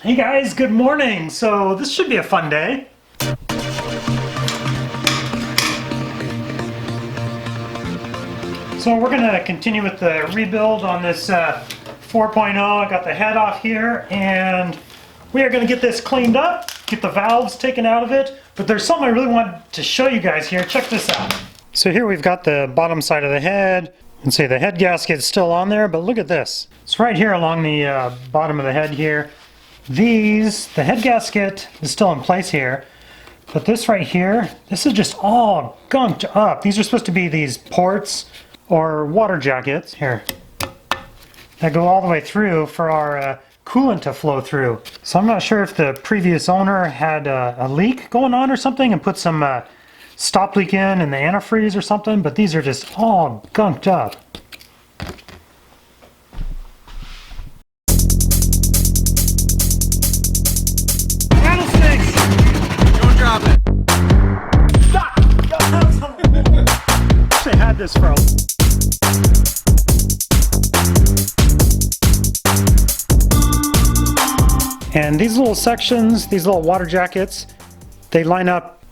Hey guys, good morning. So this should be a fun day. So we're gonna continue with the rebuild on this 4.0. I got the head off here and we are gonna get this cleaned up, get the valves taken out of it. But there's something I really want to show you guys here. Check this out. So here we've got the bottom side of the head. You can see the head gasket's still on there, but look at this. It's right here along the bottom of the head here. The head gasket is still in place here, but this right here, this is just all gunked up. These are supposed to be these ports or water jackets here that go all the way through for our coolant to flow through. So I'm not sure if the previous owner had a leak going on or something and put some stop leak in the antifreeze or something, but these are just all gunked up. Had this for and these little sections, these little water jackets, they line up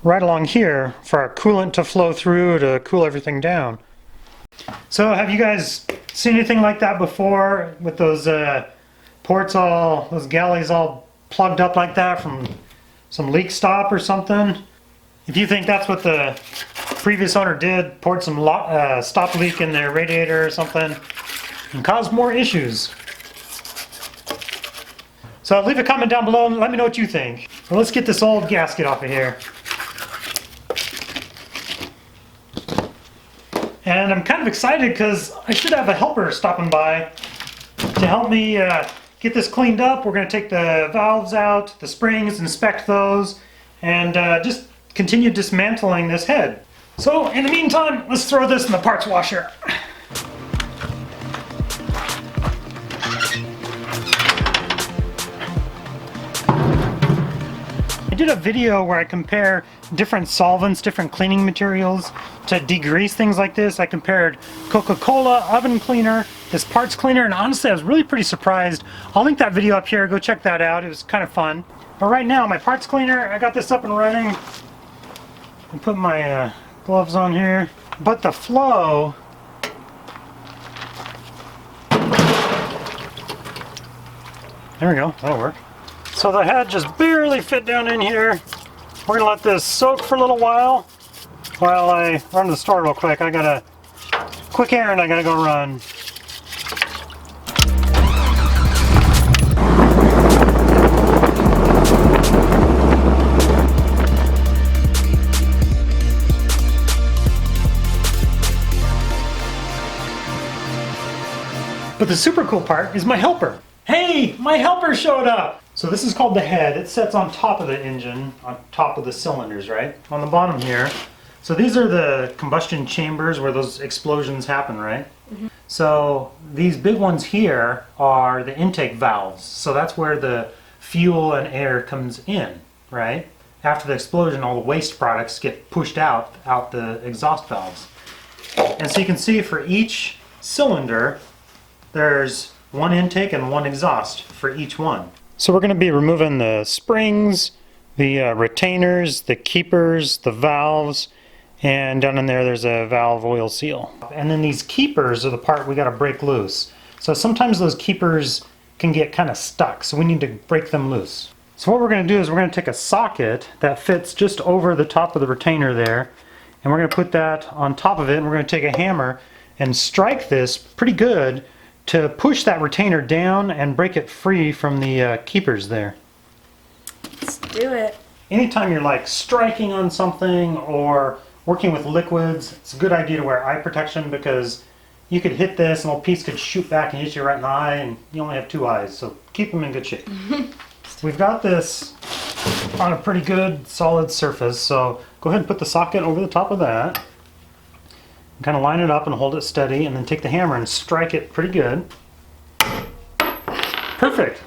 right along here for our coolant to flow through to cool everything down. So have you guys seen anything like that before with those ports those galleys all plugged up like that from some leak stop or something? If you think that's what the previous owner did, poured some stop leak in their radiator or something and caused more issues. So leave a comment down below and let me know what you think. Well, let's get this old gasket off of here. And I'm kind of excited because I should have a helper stopping by to help me get this cleaned up. We're going to take the valves out, the springs, inspect those, and just continue dismantling this head. So in the meantime, let's throw this in the parts washer. I did a video where I compare different solvents, different cleaning materials to degrease things like this. I compared Coca-Cola oven cleaner, this parts cleaner, and honestly I was really pretty surprised. I'll link that video up here, go check that out. It was kind of fun. But right now, my parts cleaner, I got this up and running. I put my gloves on here, but the flow there we go, that'll work. So the head just barely fit down in here. We're gonna let this soak for a little while I run to the store real quick. I got a quick errand I gotta go run. But the super cool part is my helper. Hey, my helper showed up! So this is called the head. It sits on top of the engine, on top of the cylinders, right? On the bottom here. So these are the combustion chambers where those explosions happen, right? Mm-hmm. So these big ones here are the intake valves. So that's where the fuel and air comes in, right? After the explosion, all the waste products get pushed out the exhaust valves. And so you can see for each cylinder, there's one intake and one exhaust for each one. So we're going to be removing the springs, the retainers, the keepers, the valves, and down in there's a valve oil seal. And then these keepers are the part we got to break loose. So sometimes those keepers can get kind of stuck, so we need to break them loose. So what we're going to do is we're going to take a socket that fits just over the top of the retainer there, and we're going to put that on top of it, and we're going to take a hammer and strike this pretty good to push that retainer down and break it free from the keepers there. Let's do it. Anytime you're like striking on something or working with liquids, it's a good idea to wear eye protection because you could hit this and a little piece could shoot back and hit you right in the eye, and you only have two eyes, so keep them in good shape. We've got this on a pretty good solid surface, so go ahead and put the socket over the top of that. Kind of line it up and hold it steady, and then take the hammer and strike it pretty good. Perfect.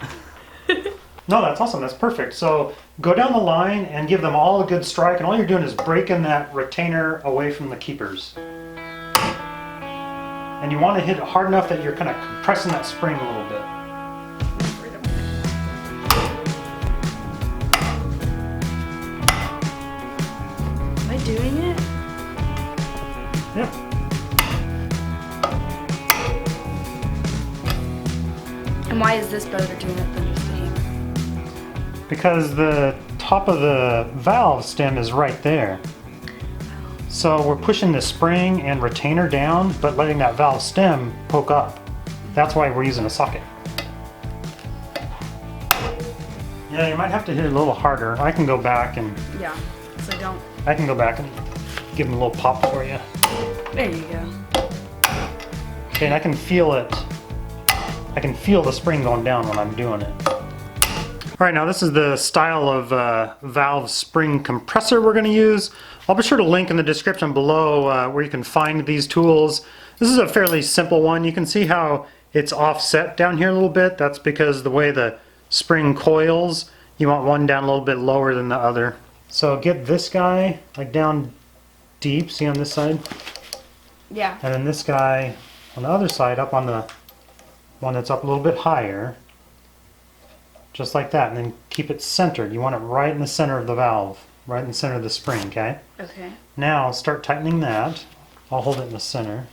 No, that's awesome. That's perfect. So go down the line and give them all a good strike, and all you're doing is breaking that retainer away from the keepers. And you want to hit it hard enough that you're kind of compressing that spring a little bit. And why is this better doing it than just the hammer? Because the top of the valve stem is right there. So we're pushing the spring and retainer down, but letting that valve stem poke up. That's why we're using a socket. Yeah, you might have to hit it a little harder. I can go back and... Yeah, so don't... I can go back and give them a little pop for you. There you go. Okay, and I can feel it. I can feel the spring going down when I'm doing it. All right, now this is the style of valve spring compressor we're going to use. I'll be sure to link in the description below where you can find these tools. This is a fairly simple one. You can see how it's offset down here a little bit. That's because the way the spring coils, you want one down a little bit lower than the other. So get this guy like down deep, see on this side? Yeah. And then this guy on the other side up on the one that's up a little bit higher. Just like that, and then keep it centered. You want it right in the center of the valve, right in the center of the spring, okay? Okay. Now start tightening that. I'll hold it in the center.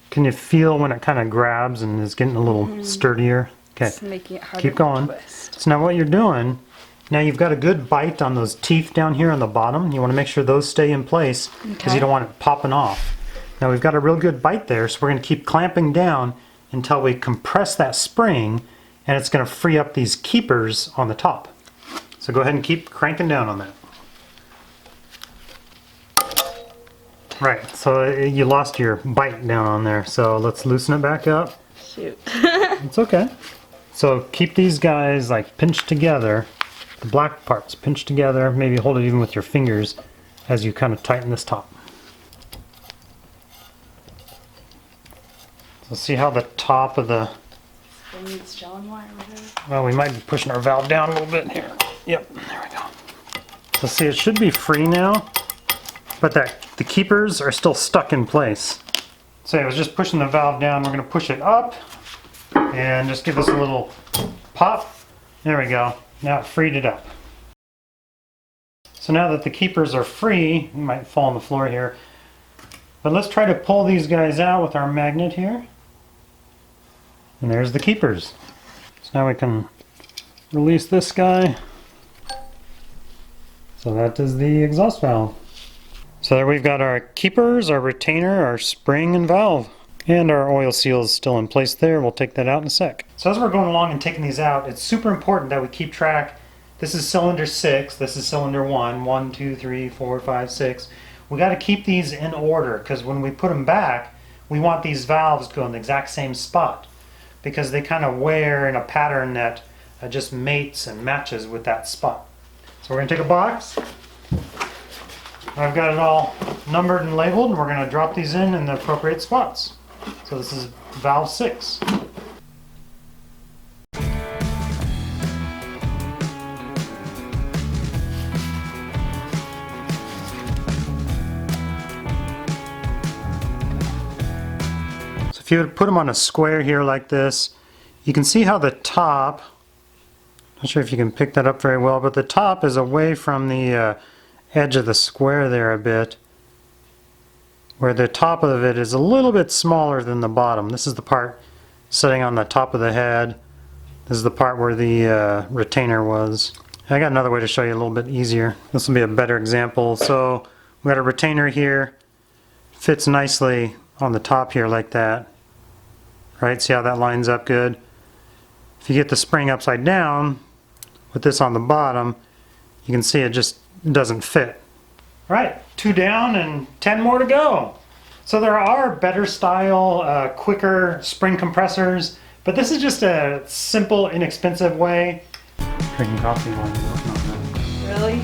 Can you feel when it kind of grabs and is getting a little sturdier? Okay, It's making it harder keep going. to twist. So now what you're doing, now you've got a good bite on those teeth down here on the bottom. You want to make sure those stay in place because you don't want it popping off. Now we've got a real good bite there, so we're going to keep clamping down until we compress that spring, and it's going to free up these keepers on the top. So go ahead and keep cranking down on that. Right, so you lost your bite down on there, so let's loosen it back up. Shoot. It's okay. So keep these guys like pinched together, the black parts pinched together, maybe hold it even with your fingers as you kind of tighten this top. So see how the top of the... Needs John wire over there. Well, we might be pushing our valve down a little bit here. Yep, there we go. So see, it should be free now, but the keepers are still stuck in place. So I was just pushing the valve down. We're going to push it up and just give this a little pop. There we go. Now it freed it up. So now that the keepers are free, you might fall on the floor here, but let's try to pull these guys out with our magnet here. And there's the keepers. So now we can release this guy. So that is the exhaust valve. So there we've got our keepers, our retainer, our spring and valve. And our oil seal is still in place there. We'll take that out in a sec. So as we're going along and taking these out, it's super important that we keep track. This is cylinder 6, this is cylinder 1. 1, 2, 3, 4, 5, 6. We got to keep these in order because when we put them back, we want these valves to go in the exact same spot, because they kind of wear in a pattern that just mates and matches with that spot. So we're going to take a box. I've got it all numbered and labeled, and we're going to drop these in the appropriate spots. So this is valve 6. If you would put them on a square here like this, you can see how the top, not sure if you can pick that up very well, but the top is away from the edge of the square there a bit, where the top of it is a little bit smaller than the bottom. This is the part sitting on the top of the head. This is the part where the retainer was. I got another way to show you a little bit easier. This will be a better example. So we got a retainer here, fits nicely on the top here like that. Right, see how that lines up good? If you get the spring upside down with this on the bottom, you can see it just doesn't fit. All right, 2 down and 10 more to go. So there are better style, quicker spring compressors, but this is just a simple, inexpensive way. Drinking coffee while you're working on that. Really?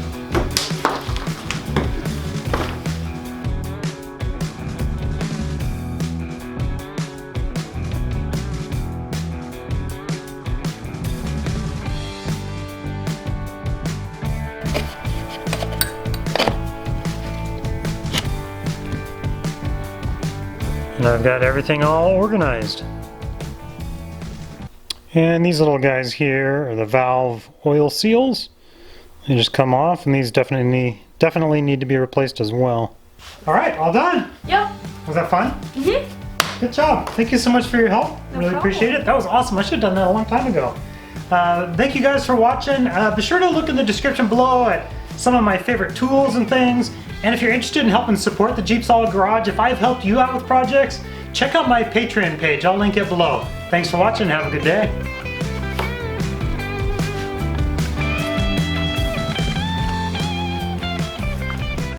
And I've got everything all organized. And these little guys here are the valve oil seals. They just come off, and these definitely need to be replaced as well. All right, all done. Yep. Was that fun? Mm-hmm. Good job. Thank you so much for your help. No Really problem. appreciate it. That was awesome. I should have done that a long time ago. Thank you guys for watching. Be sure to look in the description below at some of my favorite tools and things. And if you're interested in helping support the JeepSolid Garage, if I've helped you out with projects, check out my Patreon page. I'll link it below. Thanks for watching. Have a good day.